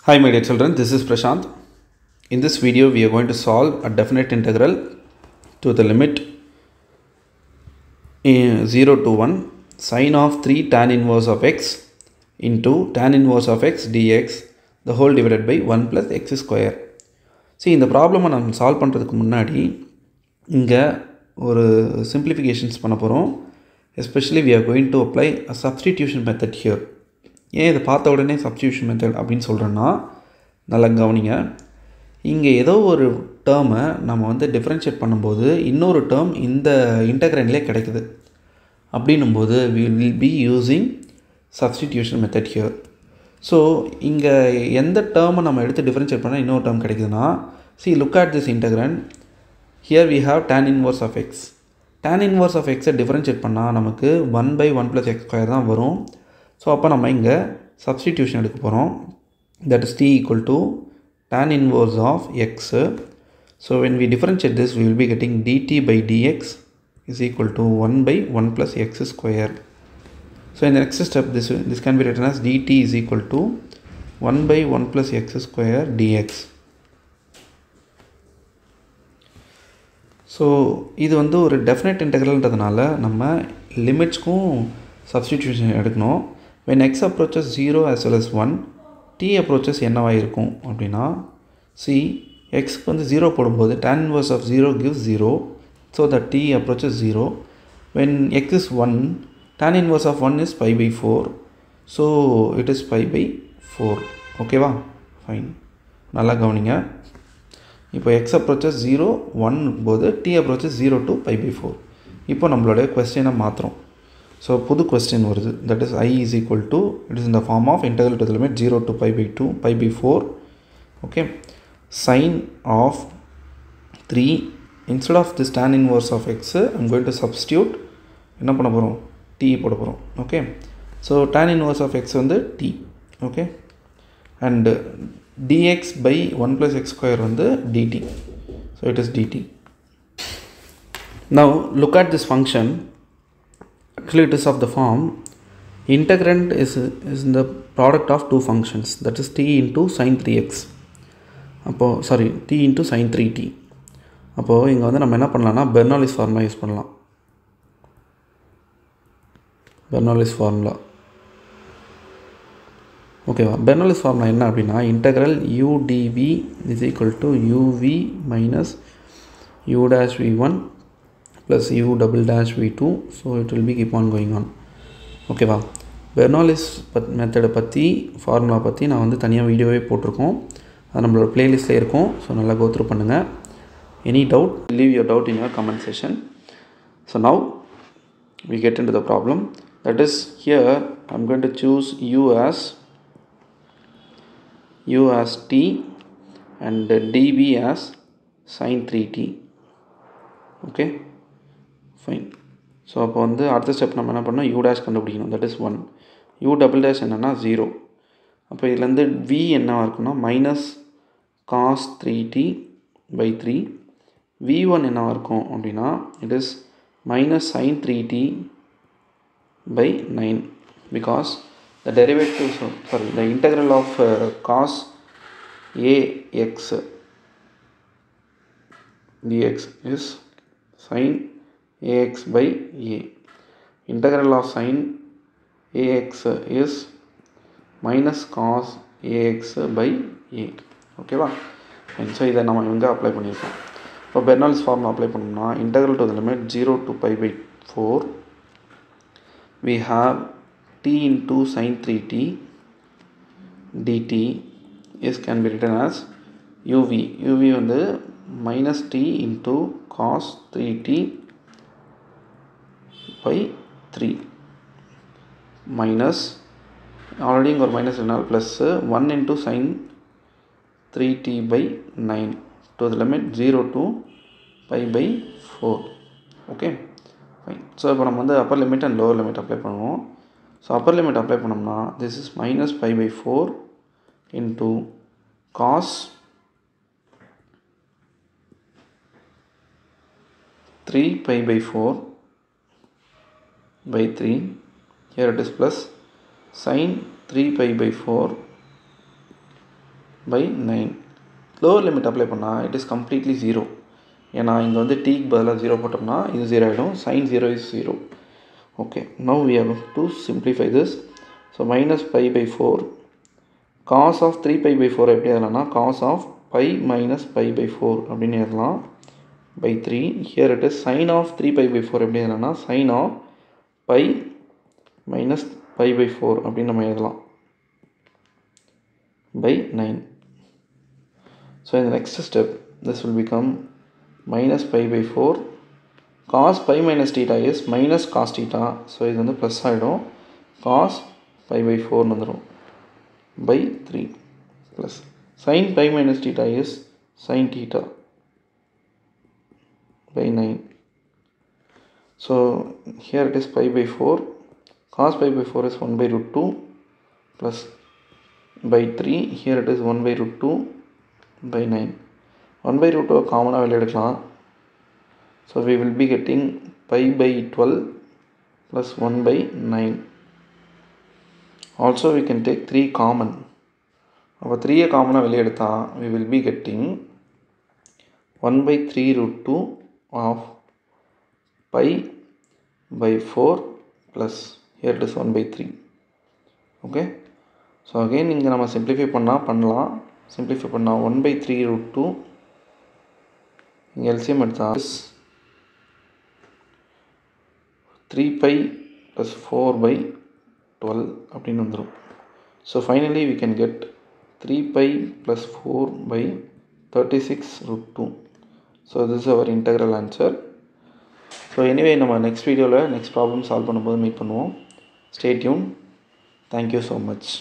Hi my dear children, this is Prashant. In this video we are going to solve a definite integral to the limit 0 to 1 sine of 3 tan inverse of x into tan inverse of x dx the whole divided by 1 plus x square. See, இந்த ப்ராப்ளமை நம்ம solve பண்ணுறதுக்கு முன்னாடி இங்கே ஒரு simplifications பண்ண போகிறோம். Especially we are going to apply a substitution method here. ஏன் இதை பார்த்த உடனே சப்ஸ்டியூஷன் மெத்தட் அப்படின்னு சொல்கிறேன்னா நல்லா கவனிங்க. இங்கே ஏதோ ஒரு டேர்மை நம்ம டிஃப்ரென்ஷியேட் பண்ணும்போது இன்னொரு டேர்ம் இந்த இன்டெக்ரன்ட்லேயே கிடைக்குது. அப்படின்னும்போது we will be using substitution method here. So இங்கே எந்த டேர்மை நம்ம எடுத்து டிஃப்ரென்ஷியேட் பண்ணால் இன்னொரு டேர்ம் கிடைக்குதுன்னா, see, look at this integrand. Here we have tan inverse of x. tan inverse of x differentiate பண்ணால் நமக்கு 1 by 1 plus x square தான் வரும். ஸோ அப்போ நம்ம இங்கே சப்ஸ்டிடியூஷன் எடுக்க போகிறோம். that is t equal to tan inverse of x. So when we differentiate this, we will be getting dt by dx is equal to 1 by 1 plus x square. So in the next step, this can be written as dt is equal to 1 by 1 plus x square dx. So இது ஒரு definite இன்டெக்ரல்ன்றதுனால நம்ம லிமிட்ஸ்க்கும் substitution எடுக்கணும். when x approaches 0 as well as 1, t approaches என்னவாக இருக்கும் அப்படின்னா, see, xக்கு 0 போடும்போது tan inverse of 0 gives 0, so that t approaches 0. when x is 1, tan inverse of 1 is pi by 4, so it is pi by 4. ஓகேவா? Fine, நல்லா கவனிங்க. இப்போ x approaches 0, 1 போது t approaches 0 to pi by 4. இப்போ நம்மளுடைய கொஸ்டினை மாற்றுறோம். So புது question வருது. that is I is equal to, it is in the form of integral to the limit 0 to pi by 2 pi by 4. okay, sine of 3, instead of this tan inverse of x I'm going to substitute என்ன பண்ண போகிறோம், t போட போகிறோம். okay, so tan inverse of x t. okay, and dx by 1 plus x square dt. so it is dt. Now look at this function. Actually it is of the form integrand is in the product of two functions, that is t into sin 3x. t into sin 3t. அப்போ இங்கே நம்ம என்ன பண்ணலாம்னா Bernoulli's formula use பண்ணலாம். Bernoulli's formula ஓகேவா? Bernoulli's formula என்ன அப்படின்னா, integral u dv is equal to uv minus u dash v1 plus u double dash v2, so it will be keep on going on. ஓகேவா? Bernoulli's மெத்தடை பற்றி formula பற்றி நான் தனியாக வீடியோவே போட்டிருக்கோம். அது நம்மளோட பிளேலிஸ்ட்டில் இருக்கும். ஸோ நல்லா கோ த்ரூ பண்ணுங்கள். Any doubt, leave your doubt in your comment section. So now we get into the problem. That is, here I'm going to choose u as t and dv as sin 3t. okay, fine. So அப்போ அடுத்த step நம்ம என்ன பண்ணோம், u dash கண்டுபிடிக்கணும். that is 1. u double dash என்னென்னா 0. அப்போ இதுலேருந்து v என்னவாக இருக்குன்னா minus cos 3t by 3. v1 என்னவாக இருக்கும் அப்படின்னா, it is minus sin 3t by 9, because the derivative, the integral of cos ax dx is sin ax by a. Integral of sin ax is minus cos ax by a. ஓகேவா? So இதை நம்ம இங்கே apply பண்ணியிருக்கோம். இப்போ Bernoulli's formula apply பண்ணோம்னா, integral to the limit 0 to pi by 4, we have t into sin 3t dt is can be written as uv minus t into cos 3t by 3 minus, already இங்கே ஒரு minus இருந்தால் plus 1 into sin 3t by 9 to the limit 0 to pi by 4. okay, fine. So இப்போ நம்ம upper limit and lower limit apply பண்ணுவோம். So upper limit apply பண்ணோம்னா, this is minus pi by 4 into cos 3 pi by 4 by 3. here it is plus sin 3 pi by 4 by 9. Lower limit apply பண்ணால் it is completely 0. ஏன்னா இங்கே வந்து டீக்கு பதிலாக 0 போட்டோம்னா இது 0 ஆகிடும். sin 0 is 0. Okay, now we have to simplify this. So minus pi by 4 cos of 3 pi by 4 எப்படி எழுதலாம்னா cos of pi minus pi by 4 அப்படின்னு எழுதலாம் by 3. Here it is sin of 3 pi by 4 எப்படி எழுதலாம்னா sin of pi minus pi by 4 அப்படின்னு நம்ம எழுதலாம் by 9. So in the next step this will become minus pi by 4 cos pi minus theta is minus cos theta. So இது வந்து plus ஆகிடும், cos pi by 4 வந்துடும் by 3 plus sin pi minus theta is sin theta by 9. So here it is pi by 4, cos pi by 4 is 1 by root 2 plus by 3, here it is 1 by root 2 by 9. 1 by root 2 காமனாக வெளியே எடுக்கலாம். So we will be getting pi by 12 plus 1 by 9. Also we can take 3 common. அப்போ 3 காமனாக வெளியே எடுத்தால் we will be getting 1 by 3 root 2 of pi by 4 plus here it is 1 by 3. Okay. So again இங்கே நம்ம simplify பண்ணலாம். simplify பண்ணால் 1 by 3 root 2 இங்கே LCM எடுத்தால் 3 pi plus 4 by 12 அப்படின்னு வந்துடும். So finally we can get 3 pi plus 4 by 36 root 2. So this is our integral answer. So anyway நம்ம next வீடியோவில் next problem சால்வ் பண்ணும்போது மீட் பண்ணுவோம். Stay tuned. Thank you so much.